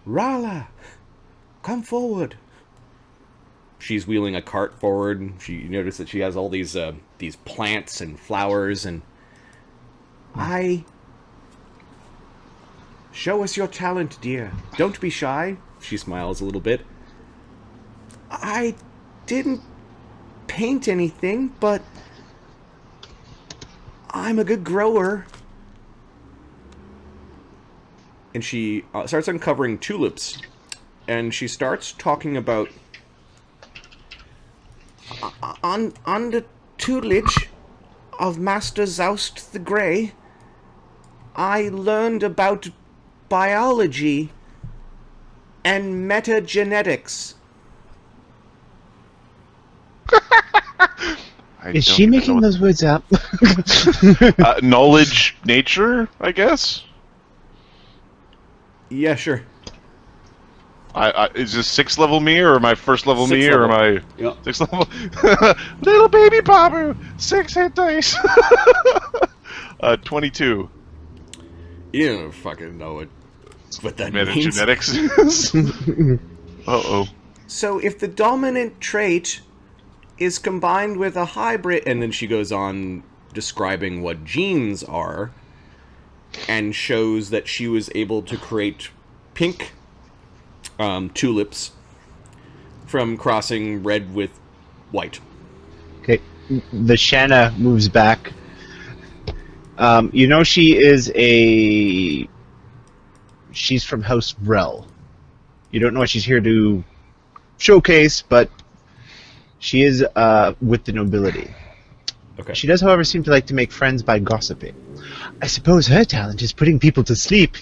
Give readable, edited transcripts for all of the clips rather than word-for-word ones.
Rala, come forward. She's wheeling a cart forward. You notice that she has all these plants and flowers and... Show us your talent, dear. Don't be shy. She smiles a little bit. I didn't paint anything, but I'm a good grower. And she starts uncovering tulips. And she starts talking about... On the tutelage of Master Zoust the Grey, I learned about biology and metagenetics. Is she making those words up? Knowledge, nature, I guess? Yeah, sure. Is this 6th level me, or my 1st level me, or am I... Yep. 6th level? Little baby Babu! 6 hit dice! 22. You don't fucking know what that means. Metagenetics is? Uh-oh. So if the dominant trait is combined with a hybrid... And then she goes on describing what genes are, and shows that she was able to create pink tulips from crossing red with white. Okay, the Shanna moves back. You know she is she's from House Rel. You don't know what she's here to showcase, but she is with the nobility. Okay. She does, however, seem to like to make friends by gossiping. I suppose her talent is putting people to sleep.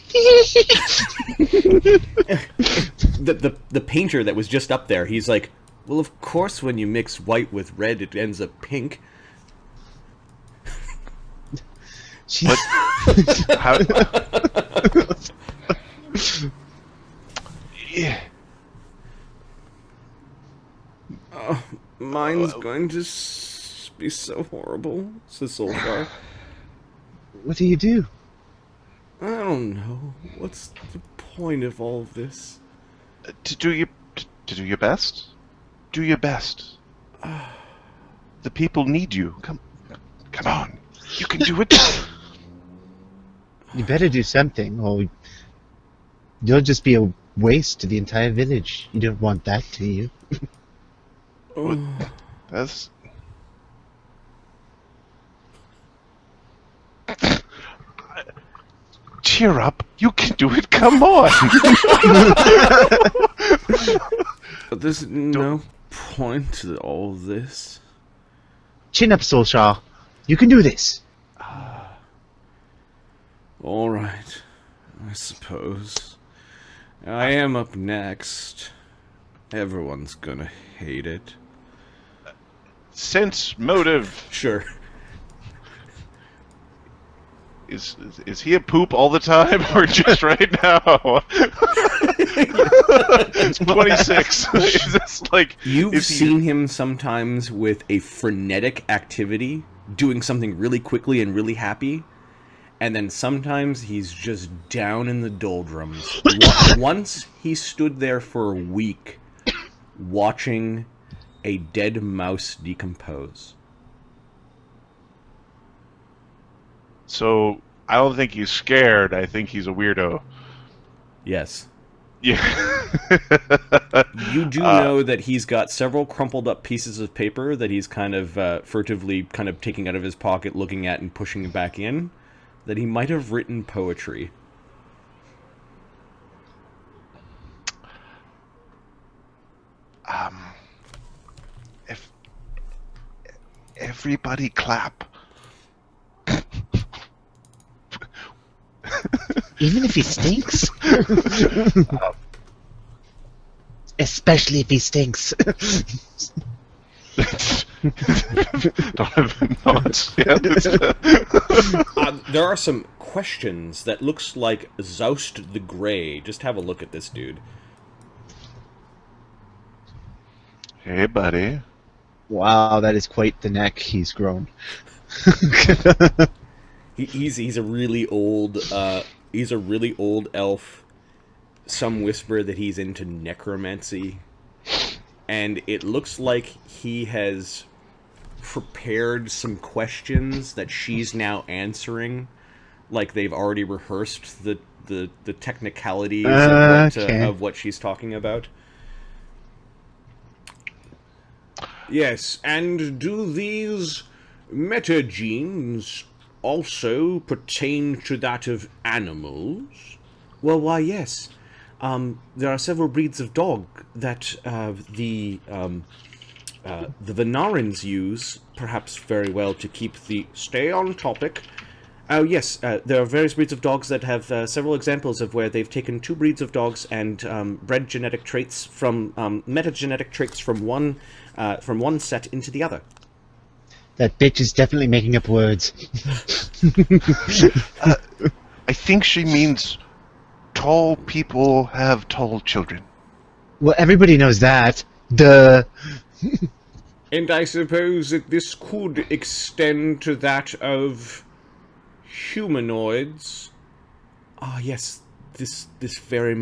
The painter that was just up there, he's like, well, of course when you mix white with red, it ends up pink. What? How... yeah. Mine's going to be so horrible, says Solskjaer. What do you do? I don't know. What's the point of all of this? To do your best. Do your best. The people need you. Come on. You can do it. You better do something, or you'll just be a waste to the entire village. You don't want that, do you? That's... Cheer up. You can do it. Come on. But there's no point to all this. Chin up, Solskjaer. You can do this. All right, I suppose. I am up next. Everyone's gonna hate it. Sense motive. Sure. Is he a poop all the time, or just right now? 26. Is this like... You've seen him sometimes with a frenetic activity, doing something really quickly and really happy, and then sometimes he's just down in the doldrums. Once he stood there for a week, watching a dead mouse decompose. So, I don't think he's scared. I think he's a weirdo. Yes. Yeah. You do know that he's got several crumpled up pieces of paper that he's kind of furtively kind of taking out of his pocket, looking at and pushing it back in, that he might have written poetry. If everybody clap. Even if he stinks? Especially if he stinks. Donnovan nods. Yeah, There are some questions that looks like Zoust the Grey. Just have a look at this dude. Hey, buddy. Wow, that is quite the neck he's grown. He's a really old elf. some whisper that he's into necromancy. And it looks like he has prepared some questions that she's now answering. Like they've already rehearsed the technicalities of what she's talking about. Yes, and do these metagenes also pertain to that of animals? Well, why, yes. There are several breeds of dog that the Venarans use, perhaps very well to keep the... Stay on topic. Oh, yes, there are various breeds of dogs that have several examples of where they've taken two breeds of dogs and bred genetic traits from... metagenetic traits from one set into the other. That bitch is definitely making up words. I think she means tall people have tall children. Well, everybody knows that. Duh. And I suppose that this could extend to that of humanoids. Ah, yes, this very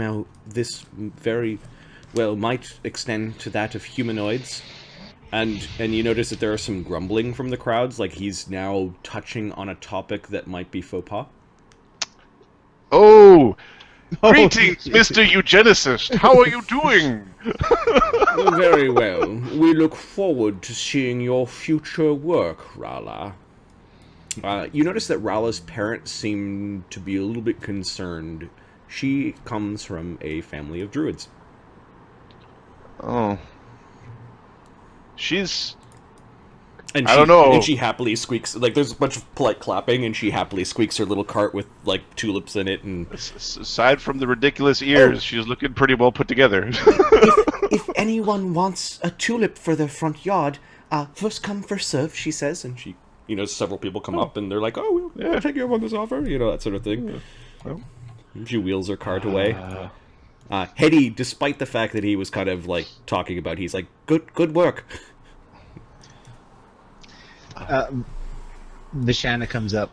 well might extend to that of humanoids. And you notice that there are some grumbling from the crowds, like he's now touching on a topic that might be faux pas. Oh, greetings, Mr. Eugenicist. How are you doing? Very well. We look forward to seeing your future work, Rala. You notice that Rala's parents seem to be a little bit concerned. She comes from a family of druids. Oh. She's... And I don't know. And she happily squeaks, like, there's a bunch of polite clapping, and she happily squeaks her little cart with, like, tulips in it, and... Aside from the ridiculous ears, she's looking pretty well put together. If anyone wants a tulip for their front yard, first come, first serve, she says, and she, several people come up, and they're like, oh, we'll take you up on this offer, that sort of thing. Well. She wheels her cart away. Hetty, despite the fact that he was kind of, like, talking about, he's like, good work. Vishana comes up.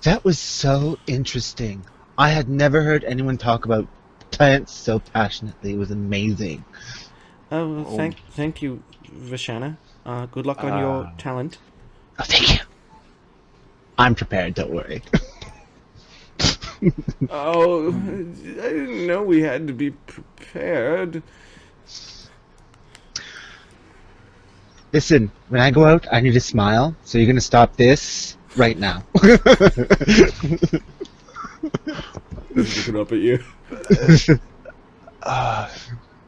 That was so interesting. I had never heard anyone talk about plants so passionately. It was amazing. Oh, well, thank you, Vishana. Good luck on your talent. Oh, thank you. I'm prepared, don't worry. Oh, I didn't know we had to be prepared. Listen, when I go out, I need a smile, so you're gonna stop this right now. Looking up at you.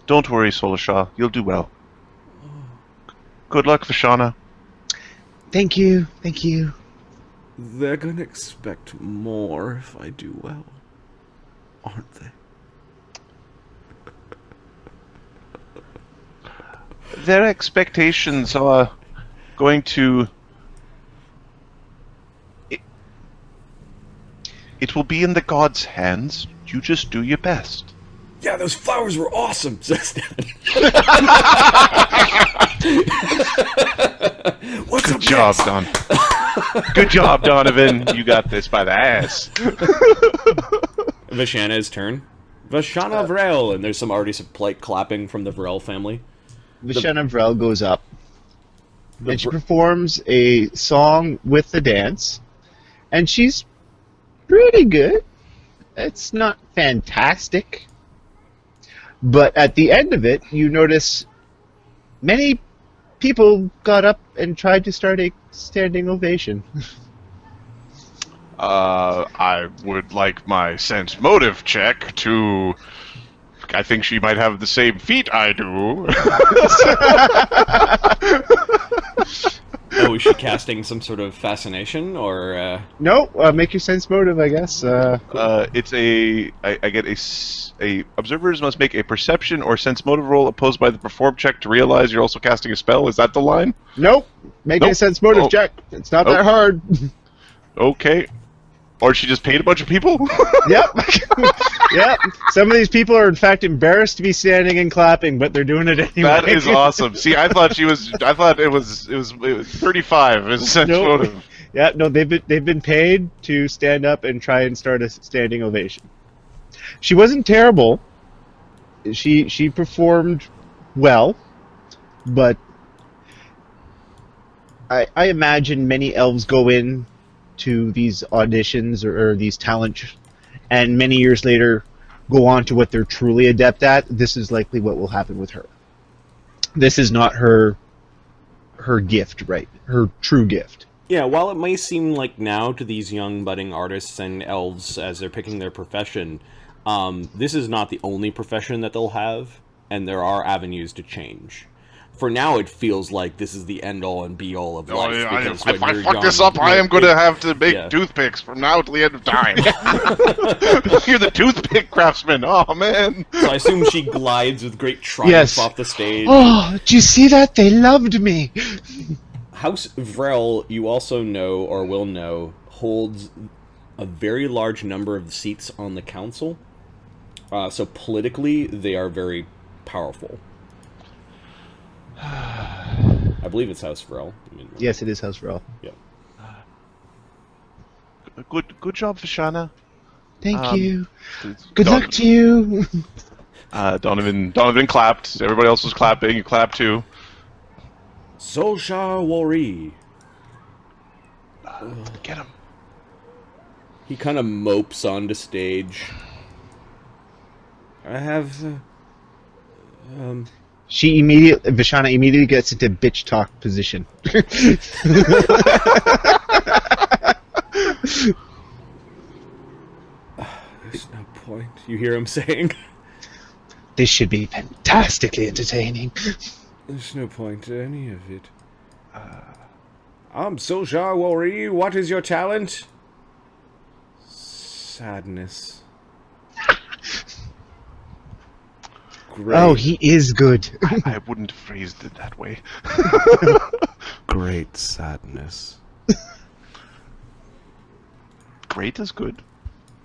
Don't worry, Solashaw. You'll do well. Good luck, Vishana. Thank you, thank you. They're gonna expect more if I do well, aren't they? Their expectations are going to... It will be in the gods' hands. You just do your best. Yeah, those flowers were awesome, says Dad. Good job, Don. Good job, Donnovan. You got this by the ass. Vishana's turn. Vishana Vrel, and there's already some polite clapping from the Vrel family. Vishana Vrel goes up, and she performs a song with the dance, and she's pretty good. It's not fantastic, but at the end of it, you notice many people got up and tried to start a standing ovation. I would like my sense motive check to... I think she might have the same feat I do. Oh, is she casting some sort of fascination, or... No, make your sense motive, I guess. It's I get a observers must make a perception or sense motive roll opposed by the perform check to realize you're also casting a spell. Is that the line? Nope. Make a sense motive check. It's not that hard. Okay. Or she just paid a bunch of people? Yep. Yep. Some of these people are in fact embarrassed to be standing and clapping, but they're doing it anyway. That is awesome. See, I thought it was 35 as a sense motive. Yeah, no, they've been paid to stand up and try and start a standing ovation. She wasn't terrible. She performed well, but I imagine many elves go in to these auditions or these talent, and many years later go on to what they're truly adept at. This is likely what will happen with her. This is not her gift, right? Her true gift. Yeah, while it may seem like now to these young budding artists and elves as they're picking their profession, this is not the only profession that they'll have, and there are avenues to change. For now, it feels like this is the end-all and be-all of life. If I fuck this up, I am going to have to make toothpicks from now to the end of time. You're the toothpick craftsman. Oh, man. So I assume she glides with great triumph off the stage. Oh, do you see that? They loved me. House Vrel, you also know, or will know, holds a very large number of seats on the council. So politically, they are very powerful. I believe it's House Vrel. Yes, it is House Vrel. Yeah. Good job, Vishana. Thank you. Good luck to you. Donnovan clapped. Everybody else was clapping. You clapped too. Solshar Wari. Get him. He kind of mopes onto stage. I have... Vishana immediately gets into bitch talk position. There's no point. You hear him saying? This should be fantastically entertaining. There's no point to any of it. I'm Solshar Wari. What is your talent? Sadness. Great. Oh, he is good. I wouldn't have phrased it that way. Great sadness. Great is good.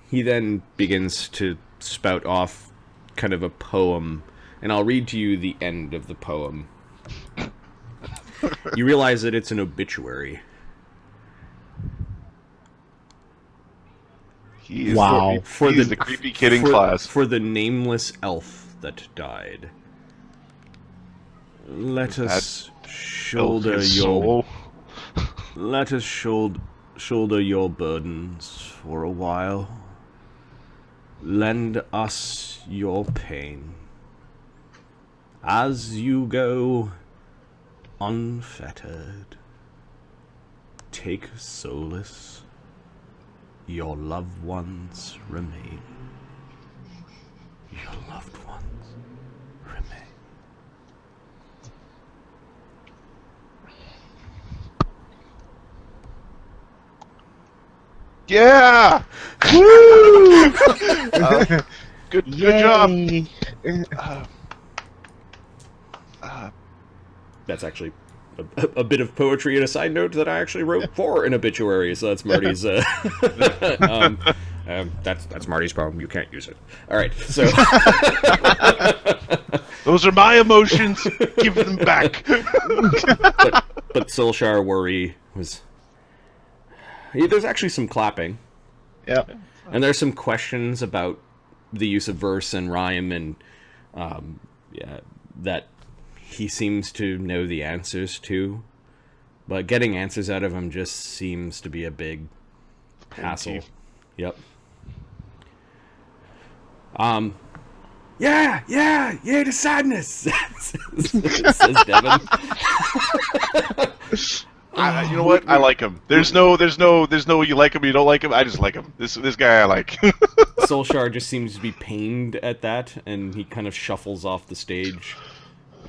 He then begins to spout off kind of a poem, and I'll read to you the end of the poem. You realize that it's an obituary. He is wow. the creepy kid in class. For the nameless elf that died. Let us shoulder your Let us shoulder your burdens for a while. Lend us your pain. As you go unfettered, take solace. Your loved ones remain. Your loved ones remain. Yeah! Woo! Good job. That's actually a bit of poetry and a side note that I actually wrote for an obituary. So that's Marty's. That's Marty's poem. You can't use it. All right. So those are my emotions. Give them back. but Solshar Wari was. There's actually some clapping. Yeah. And there's some questions about the use of verse and rhyme, and that he seems to know the answers to, but getting answers out of him just seems to be a big hassle. Yep. Yeah, to sadness, says Devin. You know what? I like him. There's no you like him, you don't like him. I just like him. This guy I like. Solshar just seems to be pained at that, and he kind of shuffles off the stage,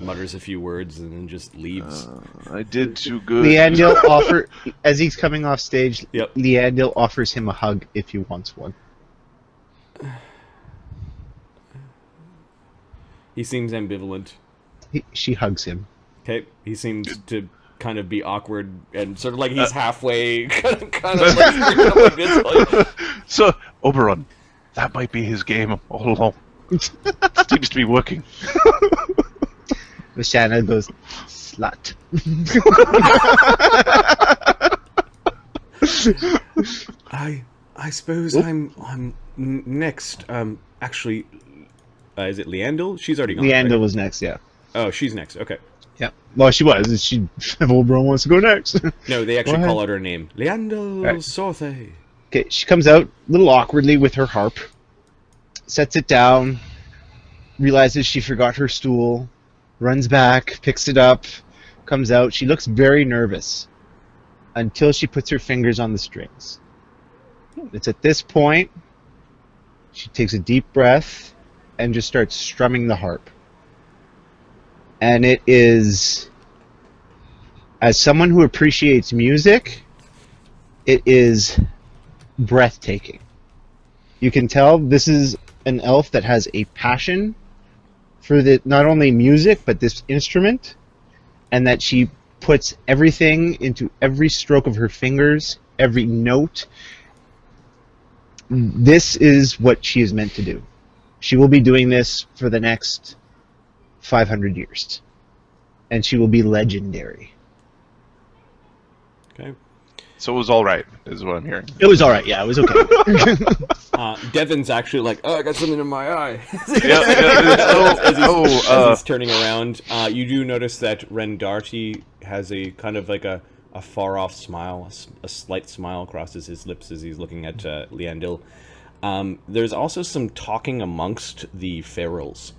mutters a few words, and then just leaves. I did too good. Leandil as he's coming off stage, Yep. Leandil offers him a hug if he wants one. He seems ambivalent. She hugs him. Okay, he seems to kind of be awkward and sort of like he's halfway kind of So, Oberon, that might be his game all along. Seems to be working. Vishana goes, slut. I suppose I'm next. Actually, is it Leandel? She's already gone. Leanda Right? was next, yeah. Oh, she's next. Okay. Yeah. Well, she was. If Oberon wants to go next. No, they actually Go call ahead. out her name. Leandel Right. Sorthe. Okay, she comes out a little awkwardly with her harp, sets it down, realizes she forgot her stool, runs back, picks it up, comes out. She looks very nervous until she puts her fingers on the strings. It's at this point she takes a deep breath and just starts strumming the harp. And it is, as someone who appreciates music, it is breathtaking. You can tell this is an elf that has a passion for not only music but this instrument, and that she puts everything into every stroke of her fingers, every note. This is what she is meant to do. She will be doing this for the next 500 years, and she will be legendary. Okay. So it was all right, is what I'm hearing. It was all right. Yeah, it was okay. Devin's actually like, oh, I got something in my eye. As he's turning around, you do notice that Rendarty has a kind of like a far-off smile, a slight smile crosses his lips as he's looking at Leandil. There's also some talking amongst the ferals.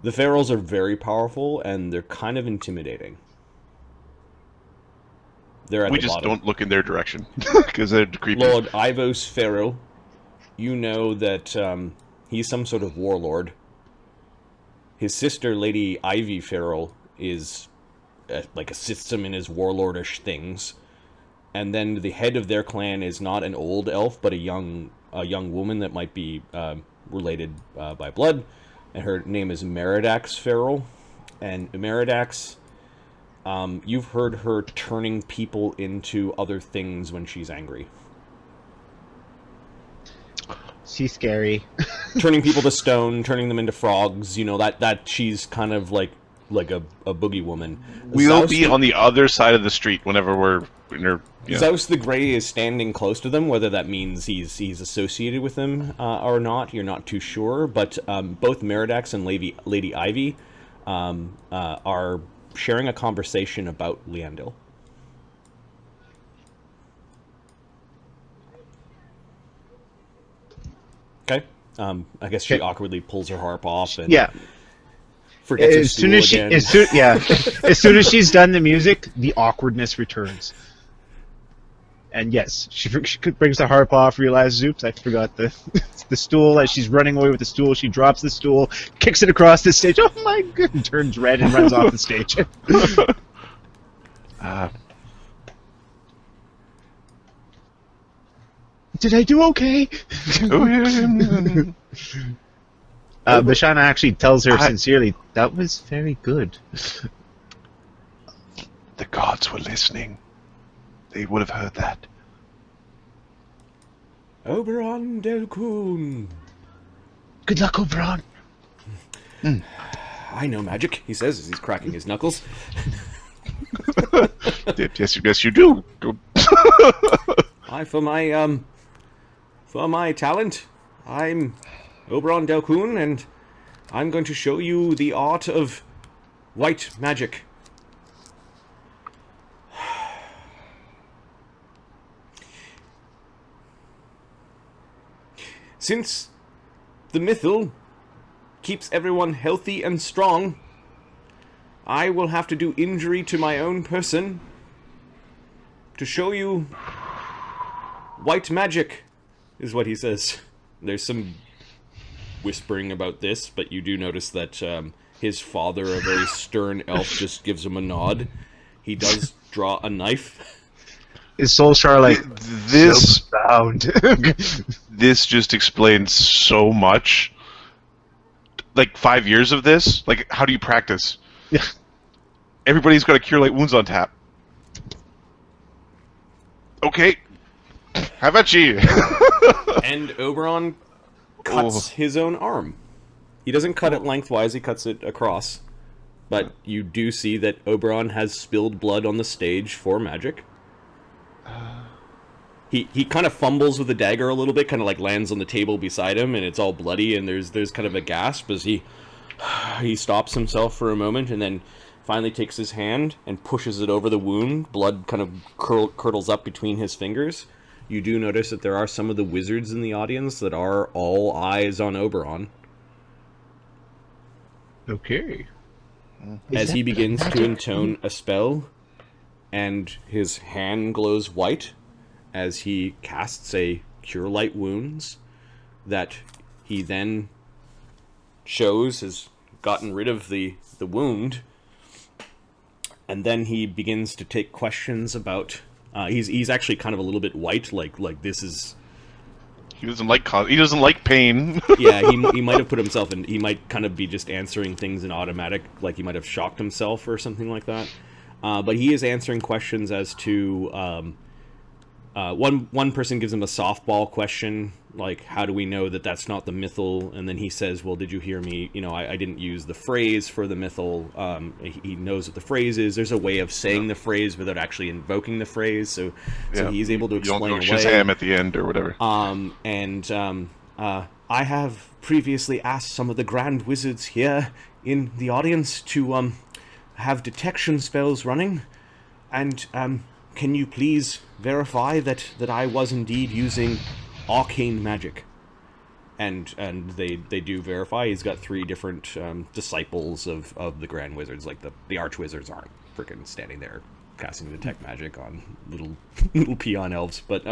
The ferals are very powerful, and they're kind of intimidating. They're at We the just bottom. don't look in their direction because they're creepy. Lord Ivos Feral, you know that he's some sort of warlord. His sister, Lady Ivy Feral, is like assists him in his warlordish things. And then the head of their clan is not an old elf, but a young woman that might be related by blood. And her name is Meridax Feral. And Meridax, you've heard her turning people into other things when she's angry. She's scary. Turning people to stone, turning them into frogs. You know that she's kind of like a boogie woman. We'll Zeus be on the other side of the street whenever we're in her. Yeah. Zeus the Grey is standing close to them. Whether that means he's associated with them or not, you're not too sure. But both Meridax and Lady Ivy are sharing a conversation about Leandil. Okay. I guess she awkwardly pulls her harp off and forgets her stool again. As soon as she's done the music, the awkwardness returns. And yes, she brings the harp off, realizes, oops, I forgot the stool. As she's running away with the stool, she drops the stool, kicks it across the stage. Oh my god! Turns red and runs off the stage. Did I do okay? Bashana actually tells her sincerely, that was very good. The gods were listening. They would have heard that. Oberon Delcoon. Good luck, Oberon. I know magic, he says as he's cracking his knuckles. Yes, you do. For my talent, I'm Oberon Delcoon, and I'm going to show you the art of white magic. Since the Mythil keeps everyone healthy and strong, I will have to do injury to my own person to show you white magic, is what he says. There's some whispering about this, but you do notice that his father, a very stern elf, just gives him a nod. He does draw a knife. Is Soulshar like This bound? this just explains so much. Like 5 years of this. Like, how do you practice? Yeah. Everybody's got a cure light wounds on tap. Okay. How about you? And Oberon cuts his own arm. He doesn't cut it lengthwise, he cuts it across. But you do see that Oberon has spilled blood on the stage for magic. he kind of fumbles with the dagger a little bit, kind of like lands on the table beside him, and it's all bloody, and there's kind of a gasp as he stops himself for a moment, and then finally takes his hand and pushes it over the wound. Blood kind of curdles up between his fingers. You do notice that there are some of the wizards in the audience that are all eyes on Oberon. Okay. As he begins to intone a spell, and his hand glows white as he casts a Cure Light Wounds that he then shows has gotten rid of the wound. And then he begins to take questions about... he's actually kind of a little bit white, like this is... He doesn't like pain. Yeah, he might have put himself in... He might kind of be just answering things in automatic, like he might have shocked himself or something like that. But he is answering questions as to... one person gives him a softball question, like, how do we know that that's not the mythal? And then he says, well, did you hear me? You know, I didn't use the phrase for the mythal. He knows what the phrase is. There's a way of saying the phrase without actually invoking the phrase, so he's able to explain away. You don't go Shazam at the end or whatever. I have previously asked some of the Grand Wizards here in the audience to have detection spells running, and can you please verify that I was indeed using arcane magic? And they do verify. He's got 3 different disciples of the Grand Wizards. Like the Archwizards aren't freaking standing there casting detect magic on little peon elves, but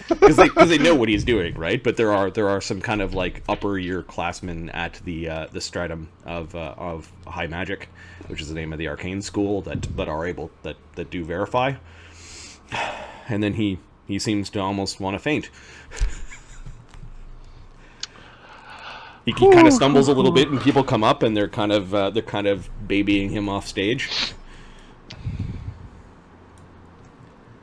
because they know what he's doing, right? But there are some kind of like upper year classmen at the stratum of high magic, which is the name of the arcane school that are able that do verify. And then he seems to almost want to faint. He kind of stumbles a little bit, and people come up, and they're kind of babying him off stage.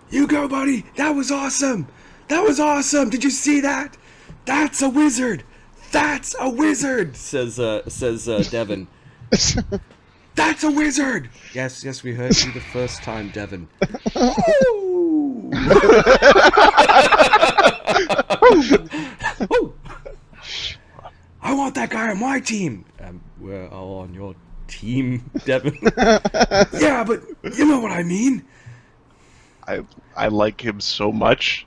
You go, buddy! That was awesome! That was awesome! Did you see that? That's a wizard! That's a wizard! Says Devin. That's a wizard! Yes, we heard you the first time, Devin. Woo! I want that guy on my team. We're all on your team, Devin. Yeah, but you know what I mean. I like him so much.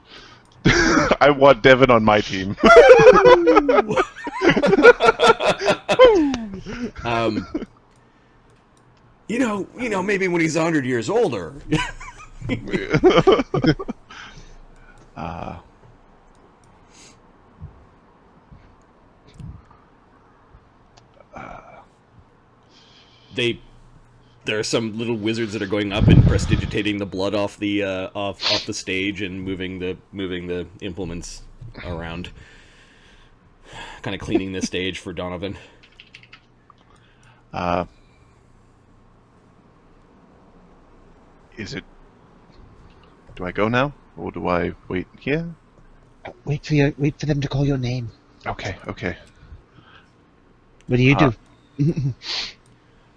I want Devin on my team. You know, maybe when he's 100 years older. There are some little wizards that are going up and prestidigitating the blood off the off the stage and moving the implements around, kind of cleaning the stage for Donnovan. Do I go now, or do I wait here? Wait for them to call your name. Okay. What do you do?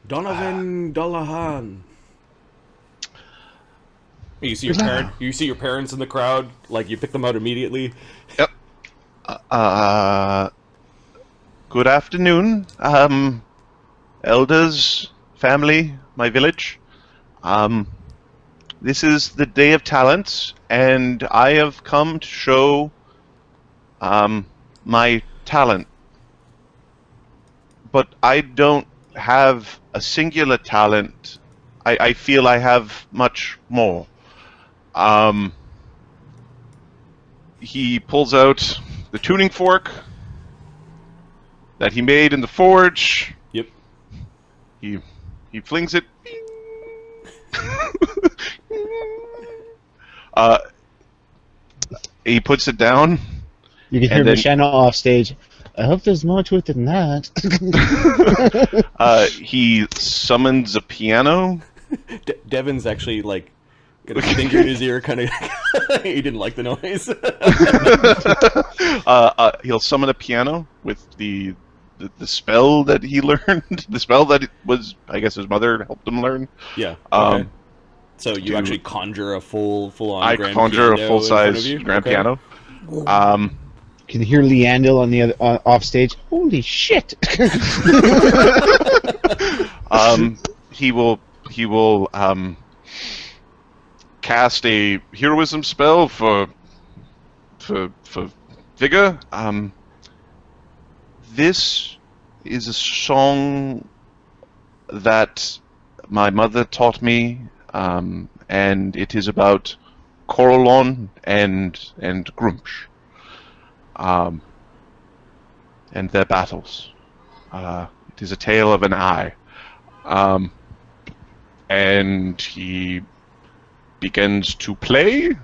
Donnovan Dullahan. You see your parents in the crowd. Like, you pick them out immediately. Yep. Good afternoon, elders, family, my village. This is the Day of Talents, and I have come to show my talent. But I don't have a singular talent. I feel I have much more. He pulls out the tuning fork that he made in the forge. Yep. He flings it. He puts it down. You can hear Michelle off stage. I hope there's more to it than that. He summons a piano. Devin's actually like got his finger in his ear, kind of. He didn't like the noise. He'll summon a piano with the spell that he learned. The spell that was, I guess, his mother helped him learn. Yeah. Okay. So you actually conjure a full-on I grand conjure a piano in full-size front of you? grand Okay. piano. Can you hear Leandel on the other off stage? Holy shit! He will cast a heroism spell for vigor. This is a song that my mother taught me, and it is about Corellon and Grumsh, and their battles. It is a tale of an eye. And he begins to play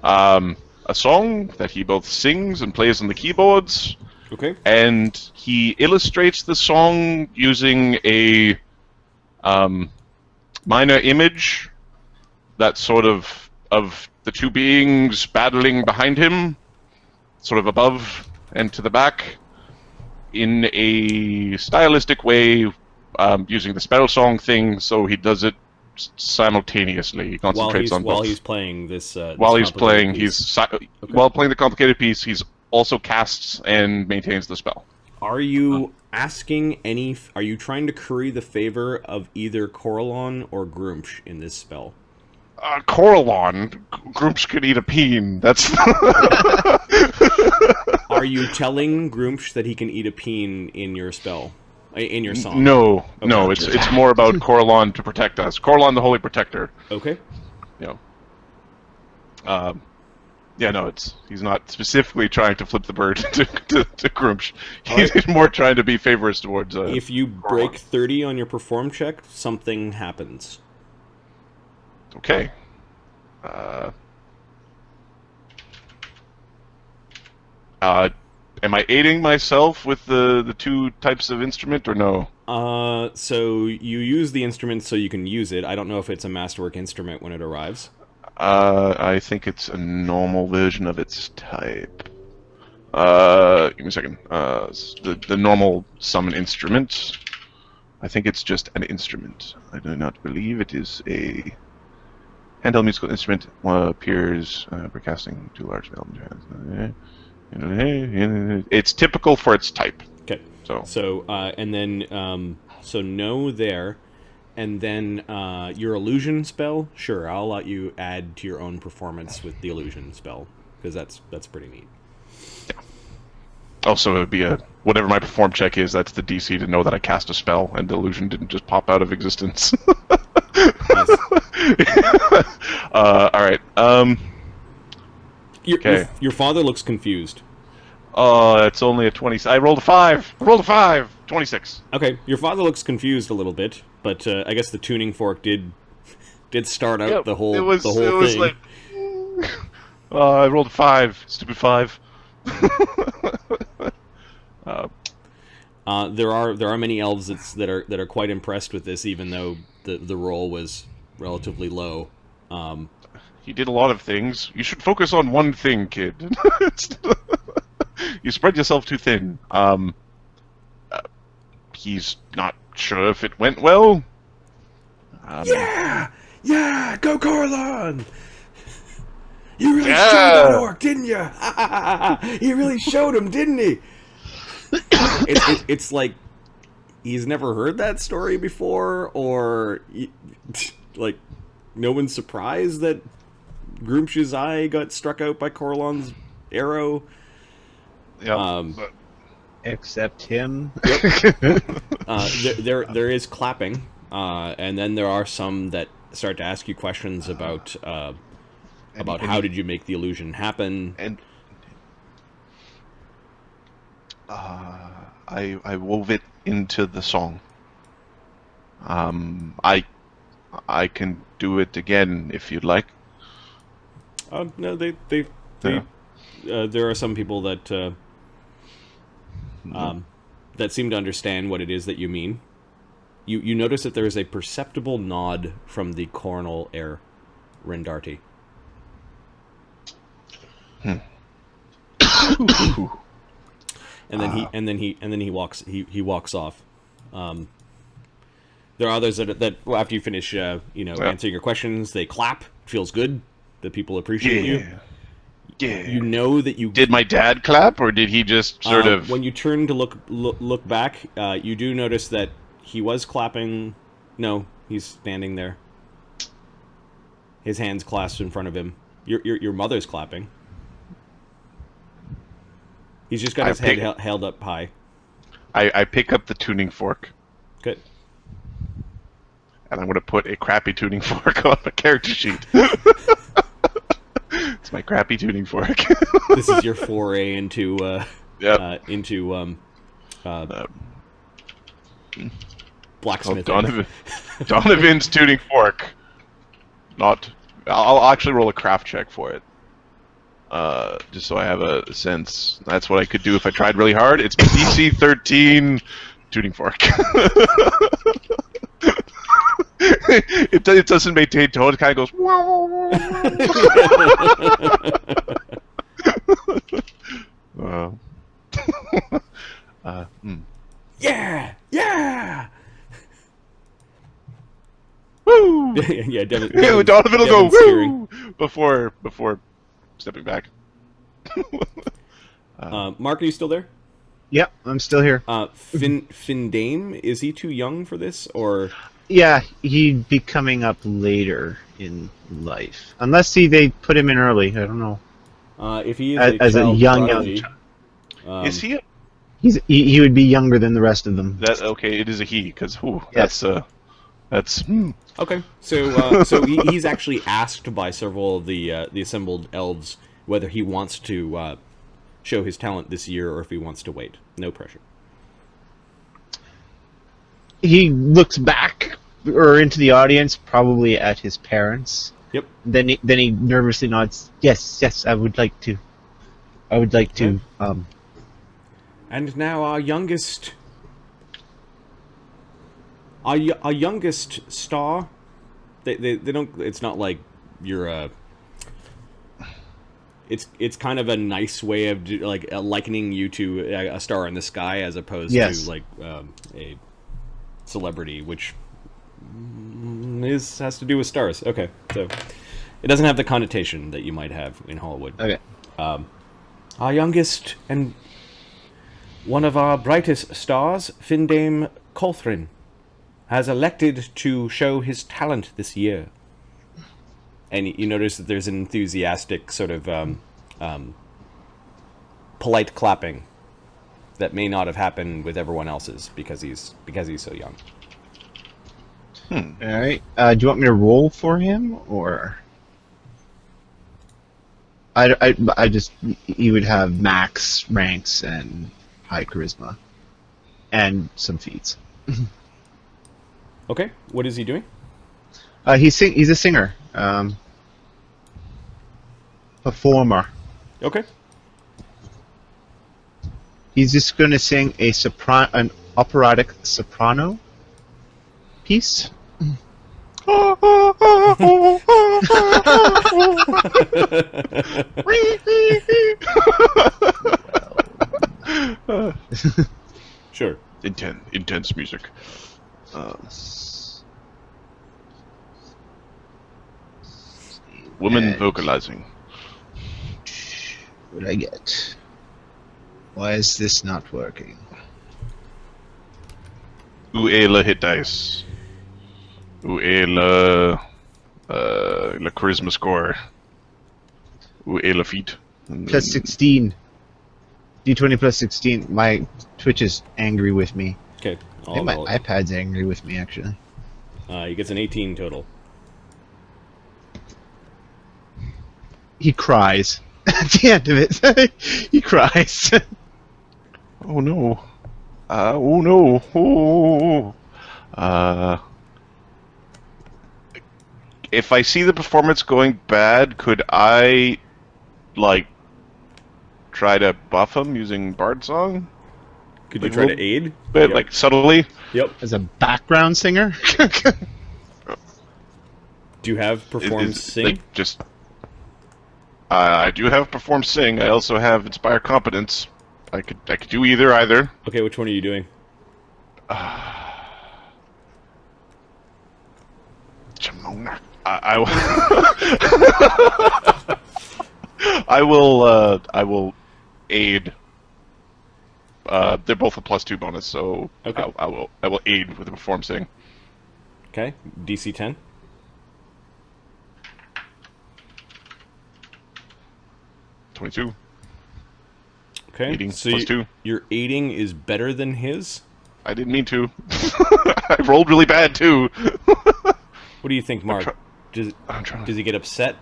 a song that he both sings and plays on the keyboards. Okay. And he illustrates the song using a minor image that sort of the two beings battling behind him, sort of above and to the back, in a stylistic way, using the spell song thing, so he does it simultaneously. He concentrates on both. While he's playing this. While this he's playing, complicated piece. while playing the complicated piece, he's also casts and maintains the spell. Are you asking any? Are you trying to curry the favor of either Corellon or Grumsh in this spell? Corellon, Grumsh could eat a peen. That's. Are you telling Grumsh that he can eat a peen in your spell, in your song? No, no. It's more about Corellon to protect us. Corellon, the Holy Protector. Okay. You know. Yeah, no, he's not specifically trying to flip the bird to Grumsh. He's more trying to be favorous towards. If you break 30 on your perform check, something happens. Okay. Am I aiding myself with the two types of instrument or no? So you use the instrument so you can use it. I don't know if it's a masterwork instrument when it arrives. I think it's a normal version of its type. Give me a second. The normal summon instrument. I think it's just an instrument. I do not believe it is a handheld musical instrument. Appears for casting two large elements. It's typical for its type. Okay. So and then so no there. And then your illusion spell, sure, I'll let you add to your own performance with the illusion spell, because that's pretty neat. Yeah. Also, it would be whatever my perform check is, that's the DC to know that I cast a spell, and the illusion didn't just pop out of existence. Alright, okay. Your father looks confused. It's only a 20... I rolled a 5! 26. Okay, your father looks confused a little bit, but I guess the tuning fork did start out the whole thing. Like, I rolled a 5. Stupid 5. There are many elves that are quite impressed with this, even though the roll was relatively low. He did a lot of things. You should focus on one thing, kid. You spread yourself too thin. He's not sure if it went well. Yeah, go Corellon! You really showed that orc, didn't you? You really showed him, didn't he? It's like he's never heard that story before, or like no one's surprised that Grumsh's eye got struck out by Corellon's arrow. Yeah, except him. There is clapping, and then there are some that start to ask you questions about how did you make the illusion happen. And I wove it into the song. I can do it again if you'd like. No, there are some people that that seem to understand what it is that you mean. You notice that there is a perceptible nod from the coronal heir, Rendarti. And then he walks off. There are others that well, after you finish, answering your questions, they clap. Feels good. The people appreciate you. Yeah. You know that you Did my dad clap, or did he just sort of? When you turn to look back, you do notice that he was clapping. No, he's standing there. His hands clasped in front of him. Your mother's clapping. He's just got his head held up high. I pick up the tuning fork. Good. And I'm going to put a crappy tuning fork on my character sheet. It's my crappy tuning fork. This is your foray into blacksmithing. Donovan's tuning fork. I'll actually roll a craft check for it. Just so I have a sense. That's what I could do if I tried really hard. It's DC 13 tuning fork. It doesn't maintain tone. It kind of goes. Yeah. Woo! Yeah, Donovan will go woo before stepping back. Mark, are you still there? Yep, I'm still here. Findame, is he too young for this, or? Yeah, he'd be coming up later in life, unless they put him in early. I don't know. If he is as a young prodigy, is he? He would be younger than the rest of them. That okay? It is a he, because Yes. that's. Okay, so he's actually asked by several of the assembled elves whether he wants to show his talent this year or if he wants to wait. No pressure. He looks back or into the audience, probably at his parents. Yep. Then he nervously nods. Yes, I would like to. Okay. And now our youngest star. They don't. It's not like you're It's kind of a nice way of likening you to a star in the sky as opposed to like a celebrity, which has to do with stars. Okay, so it doesn't have the connotation that you might have in Hollywood. Okay. Our youngest and one of our brightest stars, Findame Colthrin, has elected to show his talent this year. And you notice that there's an enthusiastic sort of polite clapping that may not have happened with everyone else's because he's so young. All right. Do you want me to roll for him, or I just he would have max ranks and high charisma and some feats. Okay, what is he doing? He's a singer, performer. Okay. He's just going to sing an operatic soprano piece. Sure. Intense music. Woman vocalizing. What did I get? Why is this not working? Uela hit dice. Uela la charisma score. Uela feat. Plus 16. D20 plus 16. My Twitch is angry with me. Okay. I think my iPad's angry with me, actually. He gets an 18 total. He cries. At the end of it, he cries. Oh no. Oh no. Oh. If I see the performance going bad, could I, try to buff him using Bard Song? Could you try to aid? Bit, subtly? Yep. As a background singer? Do you have perform sing? I do have perform sing. I also have inspire competence. I could do either. Okay, which one are you doing? Jamona. I will aid. They're both a +2 bonus, so Okay. I will aid with the perform sing. Okay, DC 10. +22. Okay, Aiding so +2. your aiding is better than his? I didn't mean to. I rolled really bad too. What do you think, Mark? Does he get upset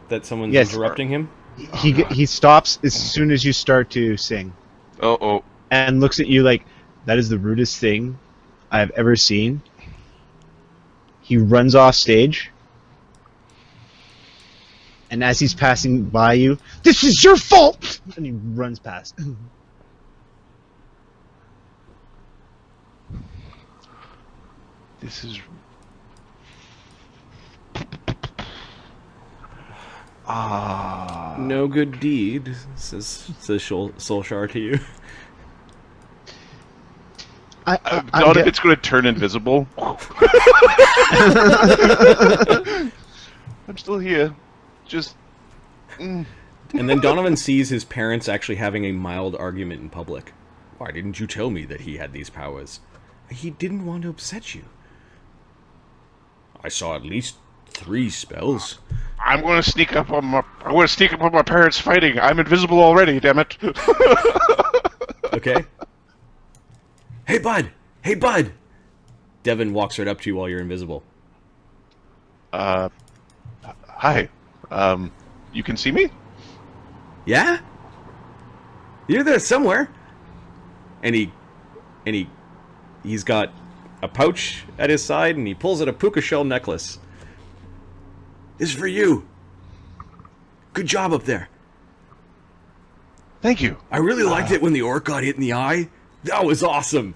that someone's Yes. interrupting him? He stops as soon as you start to sing, Oh. and looks at you like, that is the rudest thing I've ever seen. He runs off stage, and as he's passing by you, this is your fault! And he runs past. This is. No good deed, says Solskjaer to you. Donovan's going to turn invisible. I'm still here. Just. And then Donovan sees his parents actually having a mild argument in public. Why didn't you tell me that he had these powers? He didn't want to upset you. I saw at least 3 spells. I'm going to sneak up on my. I'm going to sneak up on my parents fighting. I'm invisible already. Damn it. Okay. Hey, bud! Hey, bud! Devin walks right up to you while you're invisible. Hi. You can see me? Yeah? You're there somewhere. And he's got a pouch at his side, and he pulls out a puka shell necklace. This is for you. Good job up there. Thank you. I really liked it when the orc got hit in the eye. That was awesome.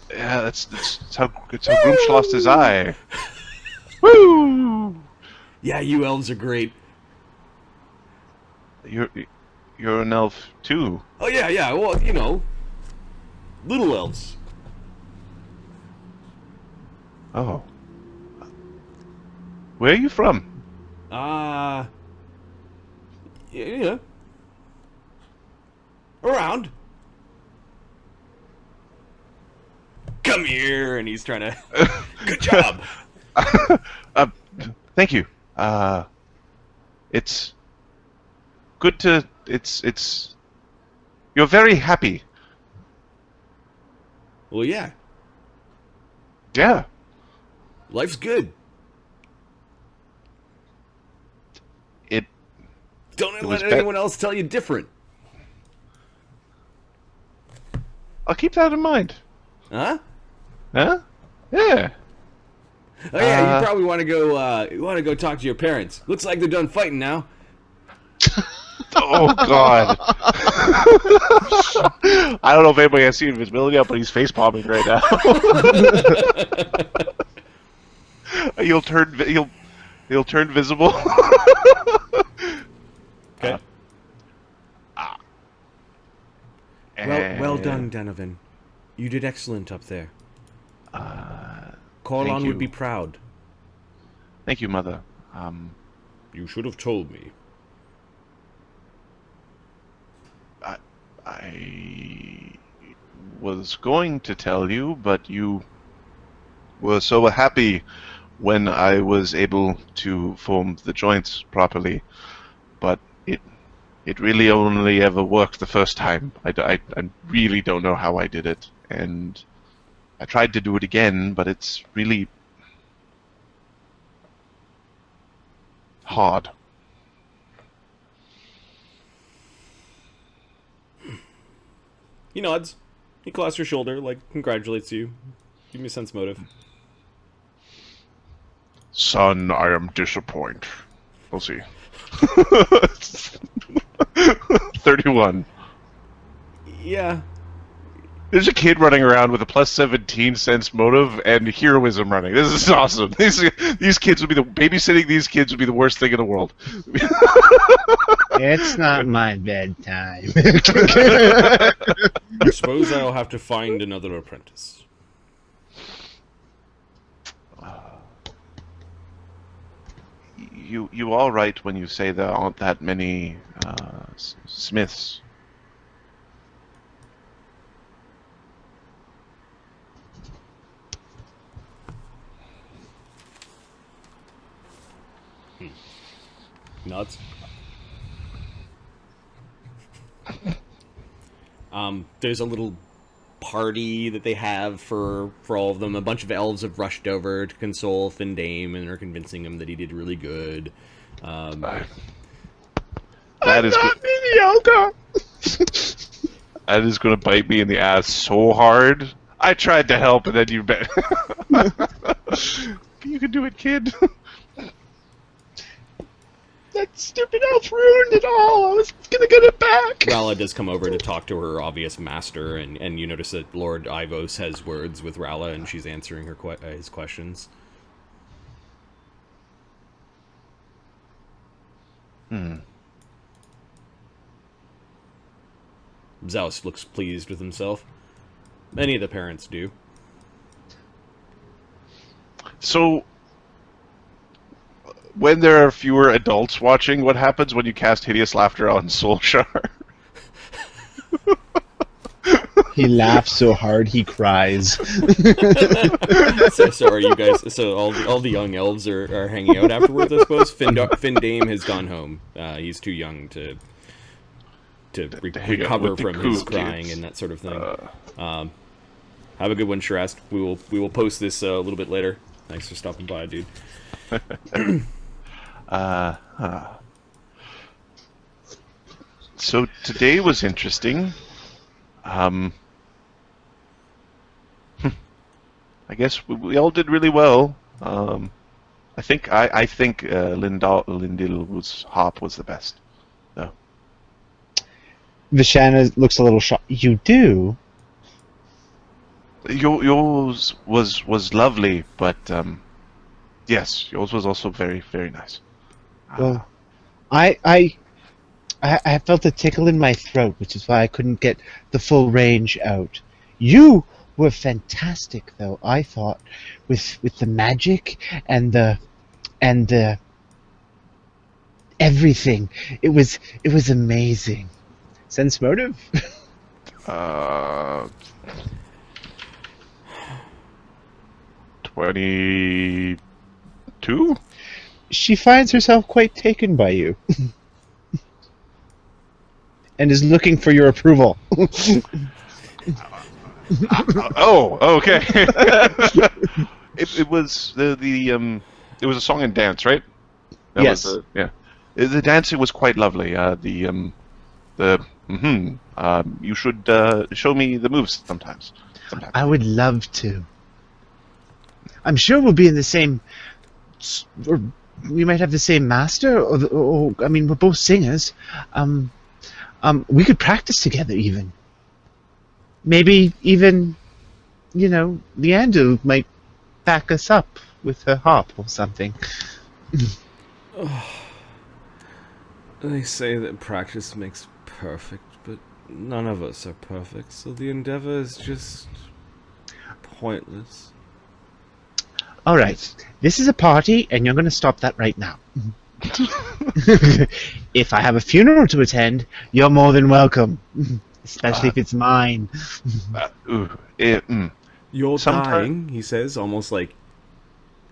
Yeah, that's how Groomsch lost his eye. Woo! Yeah, you elves are great. You're an elf too. Oh, yeah. Well, you know. Little elves. Oh. Where are you from? Yeah. Around. Come here, and he's trying to... Good job. Thank you. It's good to... It's... You're very happy. Well, yeah. Yeah. Life's good. Don't let anyone else tell you different. I'll keep that in mind. Huh? Huh? Yeah. Oh yeah, you probably want to go talk to your parents. Looks like they're done fighting now. Oh God. I don't know if anybody has seen invisibility up, but he's face palming right now. He'll turn visible. Okay. Well done, Donnovan. You did excellent up there. Corlon would be proud. Thank you, Mother. You should have told me. I was going to tell you, but you were so happy when I was able to form the joints properly. But it really only ever worked the first time. I really don't know how I did it, and I tried to do it again, but it's really hard. He nods. He claps your shoulder, like, congratulates you. Give me a sense motive. Son, I am disappointed. We'll see. 31. Yeah. There's a kid running around with a +17 sense motive and heroism running. This is awesome. These kids would be babysitting these kids would be the worst thing in the world. It's not my bedtime. I suppose I'll have to find another apprentice. you all right when you say there aren't that many smiths. Nuts. There's a little party that they have for all of them. A bunch of elves have rushed over to console Findame and are convincing him that he did really good. That I'm is not mediocre. that is going to bite me in the ass so hard. I tried to help, and then you bet. You can do it, kid. That stupid elf ruined it all. I was gonna get it back. Rala does come over to talk to her obvious master, and you notice that Lord Ivos has words with Rala, and she's answering his questions. Zaus looks pleased with himself. Many of the parents do. So, when there are fewer adults watching, what happens when you cast Hideous Laughter on Solshar? He laughs so hard he cries. So are you guys? So all the young elves are hanging out afterwards, I suppose. Findame has gone home. He's too young to recover from his crying and that sort of thing. Have a good one, Shirast. We will post this a little bit later. Thanks for stopping by, dude. So today was interesting. I guess we all did really well. I think Lindil's hop was the best. No. Vishana looks a little shocked. You do? Yours was lovely, but yes, yours was also very, very nice. Well, I felt a tickle in my throat, which is why I couldn't get the full range out. You were fantastic, though. I thought with the magic and the everything. It was amazing. Sense motive? 22? She finds herself quite taken by you. And is looking for your approval. Oh, okay. It was it was a song and dance, right? Yes. Yeah. The dancing was quite lovely. You should show me the moves sometimes. I would love to. I'm sure we'll be in the same, or we might have the same master, or I mean, we're both singers. We could practice together even. Maybe even, Leandro might back us up with her harp or something. They say that practice makes perfect, but none of us are perfect, so the endeavor is just pointless. All right, this is a party, and you're going to stop that right now. If I have a funeral to attend, you're more than welcome, especially if it's mine. You're dying, he says, almost like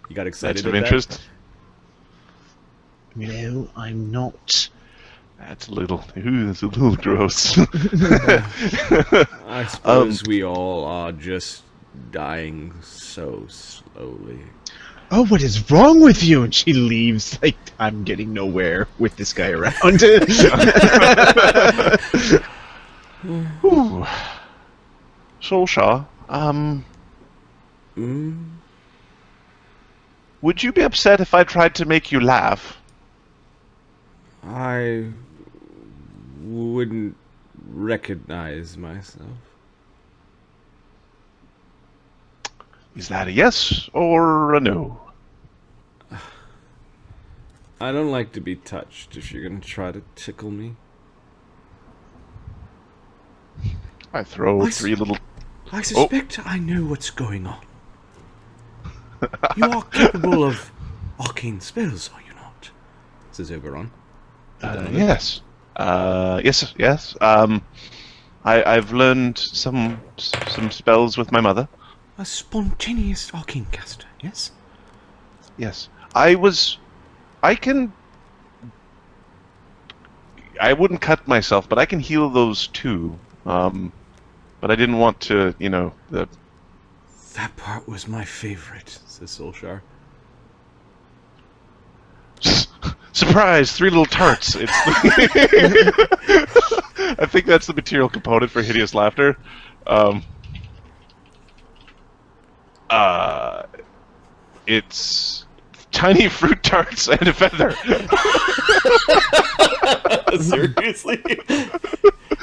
you got excited. That's of interest. No, I'm not. That's a little gross. I suppose we all are just dying so slowly. Oh, what is wrong with you? And she leaves, like, I'm getting nowhere with this guy around. Ooh. Solskjaer, would you be upset if I tried to make you laugh? I wouldn't recognize myself. Is that a yes or a no? I don't like to be touched if you're gonna try to tickle me. I throw three little... I suspect I know what's going on. You are capable of arcane spells, are you not? says Oberon. Yes. Yes. I've learned some spells with my mother. A spontaneous arcane caster, yes? Yes. I wouldn't cut myself, but I can heal those too. But I didn't want to, That part was my favorite, says Solskjaer. Surprise! 3 little tarts. It's I think that's the material component for hideous laughter. It's tiny fruit tarts and a feather. Seriously?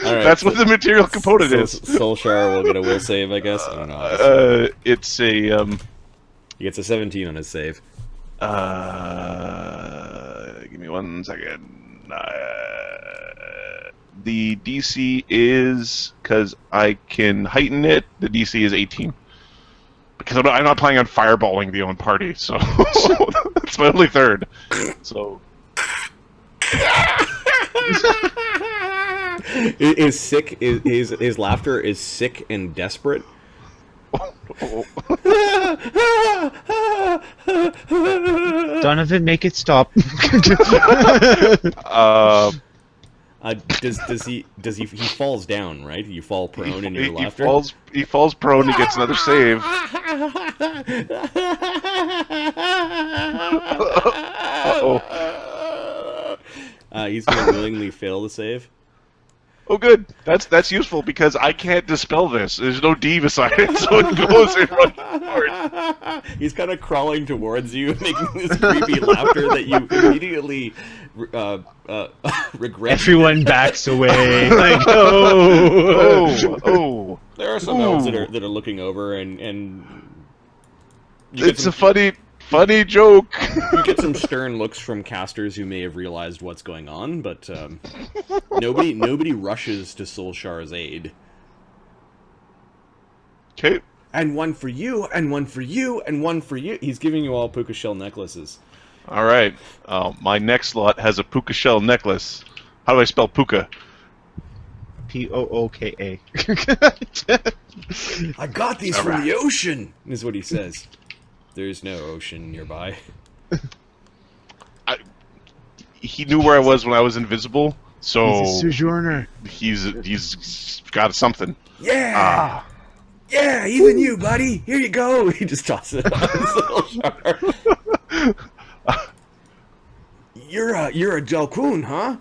All right, That's what the material component is. Solskjaer will get a will save, I guess. I don't know. It's a He gets a 17 on his save. Give me 1 second. The DC is, because I can heighten it, the DC is 18. Because I'm not planning on fireballing the own party, so that's my only third. So. Is sick? His laughter is sick and desperate. Donnovan, make it stop. Does he falls down, right? You fall prone in your He laughter. falls prone. He gets another save. He's gonna willingly fail the save. Oh, good. That's useful because I can't dispel this. There's no D beside it, so it goes and runs forward. He's kind of crawling towards you, making this creepy laughter that you immediately regret. Everyone backs away. Like, oh. There are some elves that are looking over, and you It's a funny joke. You get some stern looks from casters who may have realized what's going on, but nobody rushes to Solskjaer's aid. Okay. And one for you, and one for you, and one for you. He's giving you all puka shell necklaces. All right. My next lot has a puka shell necklace. How do I spell puka? Pooka. I got these from the ocean, is what he says. There's no ocean nearby. He knew where I was when I was invisible, so He's a sojourner. he's got something. Yeah! Yeah, even you, buddy! Here you go! He just tosses it on Solskjaer. You're a Delquoon, huh?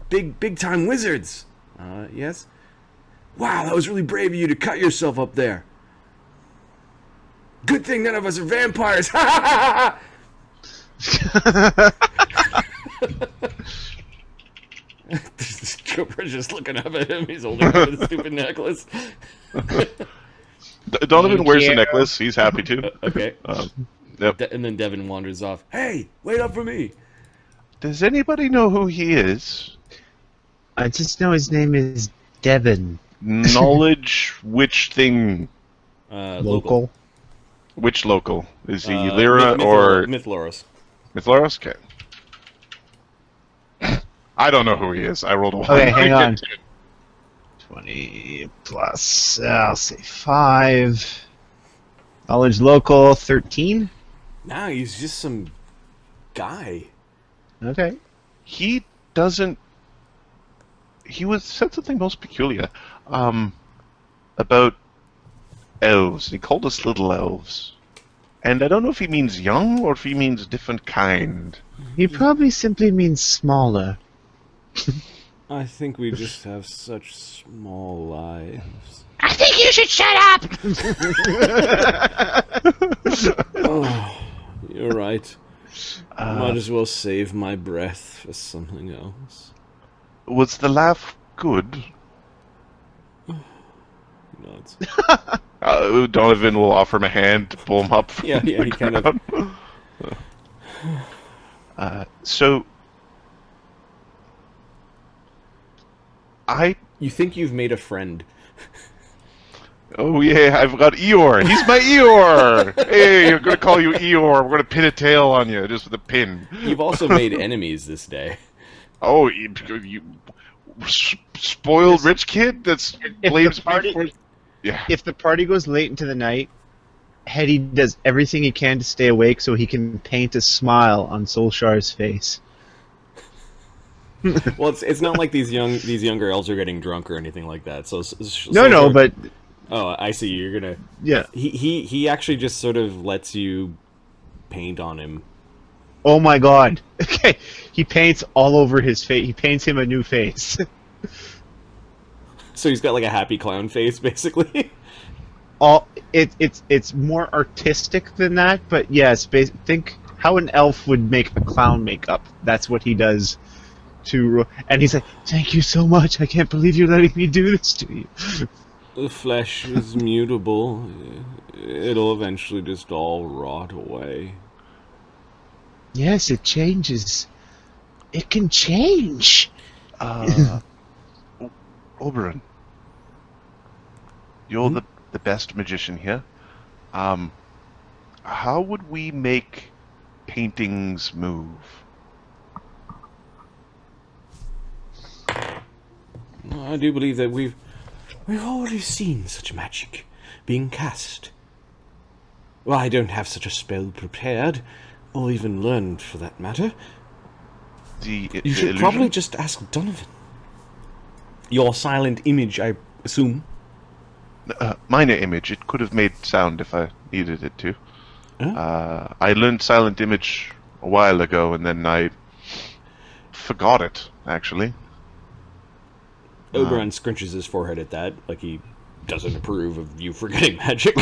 Big time wizards. Yes? Wow, that was really brave of you to cut yourself up there. Good thing none of us are vampires. This Cooper's just looking up at him. He's holding up the stupid necklace. Donnovan wears the necklace. He's happy to. Okay. Yep. And then Devin wanders off. Hey, wait up for me. Does anybody know who he is? I just know his name is Devin. Knowledge which thing? Local. Which local? Is he Lyra or... Myth Loros. Myth Loros? Okay. I don't know who he is. I rolled a 1. Okay, hang on. 20 plus, I'll say 5. Knowledge local, 13. Nah, he's just some guy. Okay. He doesn't... He said something most peculiar. About elves. He called us little elves. And I don't know if he means young or if he means different kind. He probably simply means smaller. I think we just have such small lives. I think you should shut up! Oh, you're right. Might as well save my breath for something else. Was the laugh good? He nods. Donnovan will offer him a hand to pull him up. Yeah, he kind of... So... You think you've made a friend. Oh yeah, I've got Eeyore. He's my Eeyore. Hey, I'm gonna call you Eeyore. We're gonna pin a tail on you just with a pin. You've also made enemies this day. Oh, you spoiled rich kid. That's blames me for. Yeah. If the party goes late into the night, Hetty does everything he can to stay awake so he can paint a smile on Solshar's face. Well, it's not like these younger elves are getting drunk or anything like that. No, but oh, I see. You're gonna. yeah. He actually just sort of lets you paint on him. Oh my God. Okay, he paints all over his face. He paints him a new face. So he's got like a happy clown face, basically. It's more artistic than that, but yes, think how an elf would make a clown makeup. That's what he does. And he's like, "Thank you so much. I can't believe you're letting me do this to you." The flesh is mutable. It'll eventually just all rot away. Yes, it changes. It can change. Oberon, you're the best magician here. How would we make paintings move? I do believe that we've already seen such magic being cast. Well, I don't have such a spell prepared, or even learned for that matter. You should probably just ask Donnovan. Your silent image, I assume. Minor image. It could have made sound if I needed it to. Huh? I learned silent image a while ago, and then I forgot it, actually. Oberon scrunches his forehead at that, like he doesn't approve of you forgetting magic.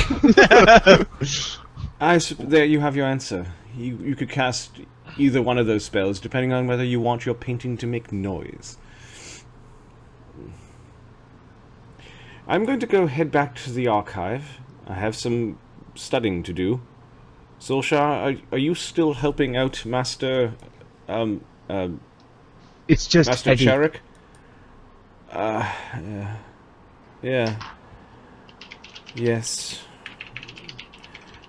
There you have your answer. You could cast either one of those spells, depending on whether you want your painting to make noise. I'm going to go head back to the archive. I have some studying to do. Solshar, are you still helping out Master... It's just Master Hetty. Charrick? Yeah. Yes.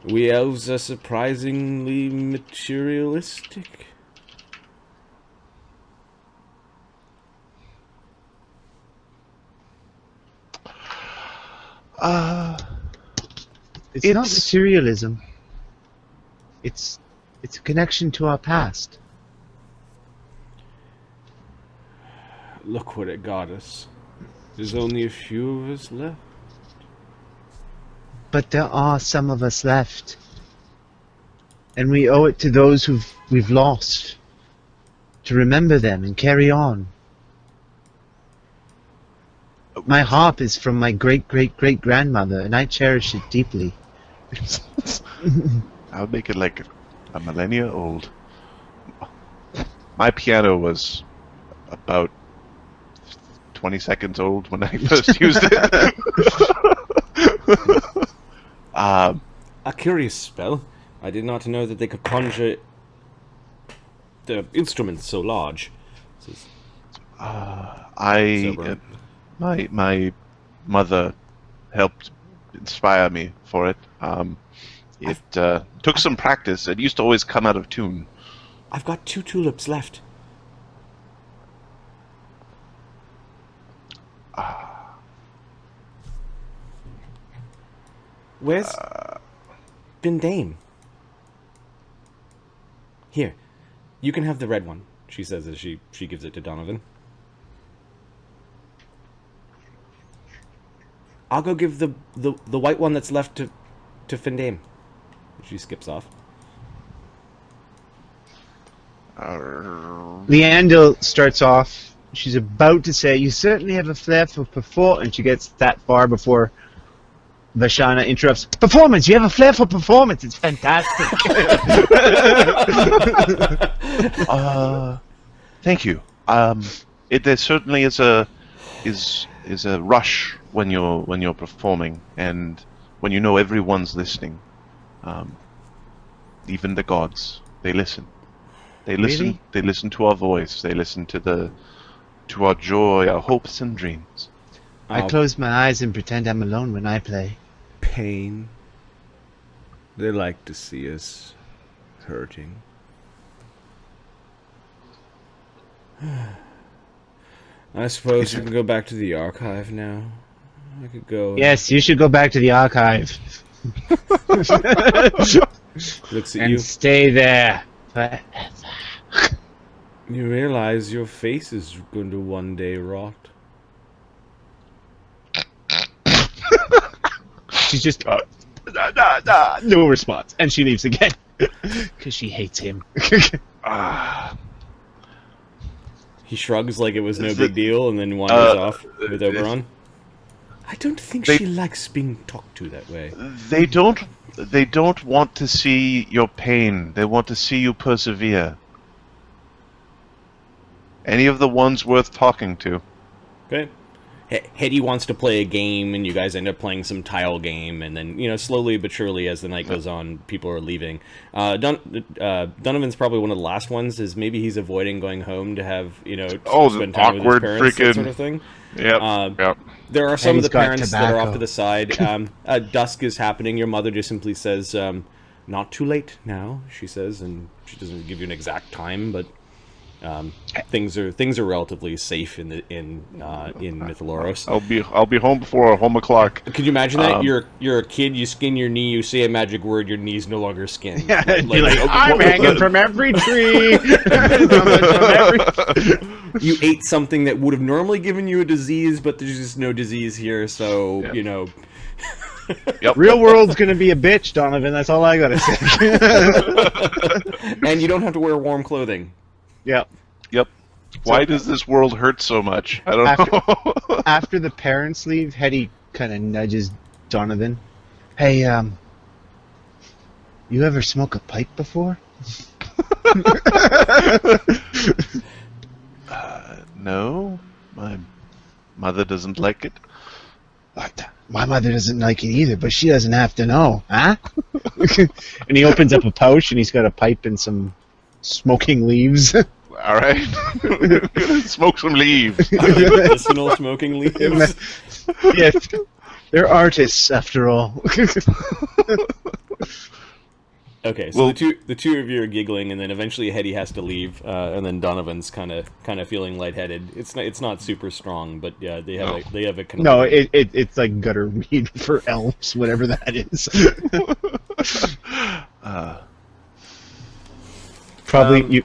We elves are surprisingly materialistic. It's not materialism. It's a connection to our past. Look what it got us. There's only a few of us left. But there are some of us left. And we owe it to those we've lost to remember them and carry on. My harp is from my great-great-great-grandmother, and I cherish it deeply. I would make it like a millennia old. My piano was about 20 seconds old when I first used it. A curious spell. I did not know that they could conjure the instruments so large. My mother helped inspire me for it. It took some practice. It used to always come out of tune. I've got 2 tulips left. Where's Bindame? Here, you can have the red one, she says as she gives it to Donnovan. I'll go give the white one that's left to Findame. She skips off. Leandel starts off. She's about to say, "You certainly have a flair for performance," and she gets that far before Vashana interrupts. "Performance! You have a flair for performance! It's fantastic!" Thank you. There certainly is a rush when you're performing, and when you know everyone's listening. Even the gods, they listen. They listen. Really? They listen to our voice. They listen to our joy, our hopes and dreams. I close my eyes and pretend I'm alone when I play. Pain. They like to see us hurting. I suppose we can go back to the archive now. I could go. Yes, you should go back to the archive. Looks at and you. stay there. You realize your face is going to one day rot. She's just no response, and she leaves again because she hates him. He shrugs like it was no big deal, and then wanders off with Oberon. I don't think she likes being talked to that way. They don't want to see your pain. They want to see you persevere. Any of the ones worth talking to. Okay. Hetty wants to play a game, and you guys end up playing some tile game, and then, slowly but surely, as the night goes on, people are leaving. Donovan's probably one of the last ones, is maybe he's avoiding going home to have, spend time awkward, with his parents, that freaking sort of thing. Yep. There are some of the got parents that are off tobacco. to the side. Dusk is happening. Your mother just simply says, not too late now, she says, and she doesn't give you an exact time, but things are relatively safe in Myth Loros. I'll be home before home o'clock. Could you imagine that? You're a kid, you skin your knee, you say a magic word, your knee's no longer skinned. I'm hanging from every tree. You ate something that would have normally given you a disease, but there's just no disease here, so, Yep. Real world's gonna be a bitch, Donovan. That's all I gotta say. And you don't have to wear warm clothing. Yep. Why does this world hurt so much? I don't know. After the parents leave, Hetty kind of nudges Donovan. Hey, you ever smoke a pipe before? No, my mother doesn't like it. My mother doesn't like it either, but she doesn't have to know, huh? And he opens up a pouch, and he's got a pipe and some smoking leaves. All right, smoke some leaves. Medicinal smoking leaves. Yes, they're artists after all. Okay, so the two of you are giggling, and then eventually Hetty has to leave, and then Donovan's kind of feeling lightheaded. It's not super strong, but yeah, they have a No, it's like gutter weed for elves, whatever that is. Probably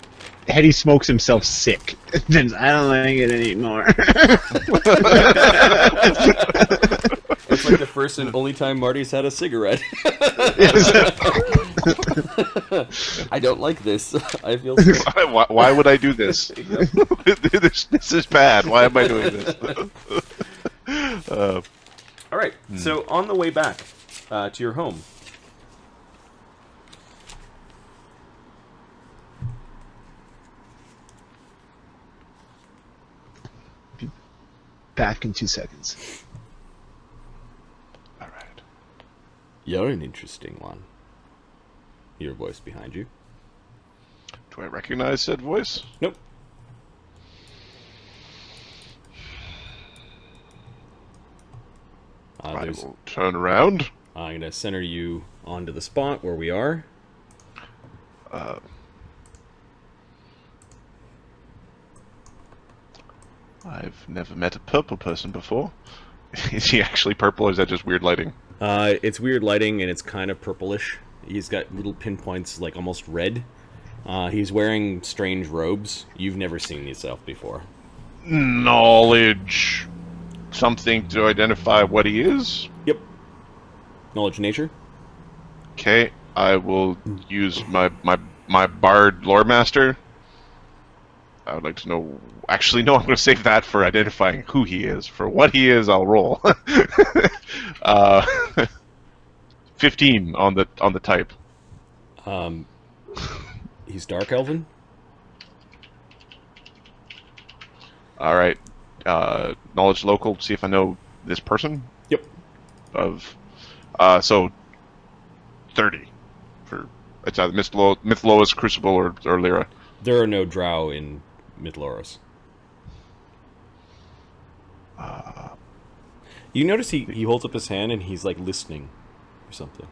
Hetty smokes himself sick. Then I don't like it anymore. It's like the first and only time Marty's had a cigarette. I don't like this. I feel sick. Why would I do this? This is bad. Why am I doing this? All right. So on the way back to your home. Back in 2 seconds. All right. You're an interesting one. Your voice behind you. Do I recognize said voice? Nope. I will turn around. I'm going to center you onto the spot where we are. I've never met a purple person before. Is he actually purple, or is that just weird lighting? It's weird lighting, and it's kind of purplish. He's got little pinpoints, like almost red. He's wearing strange robes. You've never seen these elf before. Knowledge. Something to identify what he is? Yep. Knowledge nature. Okay, I will use my bard lore master. I would like to know... Actually, no, I'm going to save that for identifying who he is. For what he is, I'll roll. 15 on the type. He's dark elven. All right. Knowledge local. See if I know this person. Yep. So 30 for it's either Myth Loros, Crucible, or Lyra. There are no drow in Myth Loros. You notice he holds up his hand and he's like listening or something.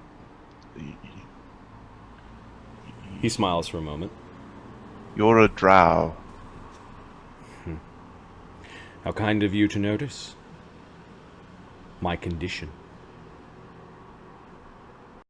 He smiles for a moment. You're a drow. How kind of you to notice my condition.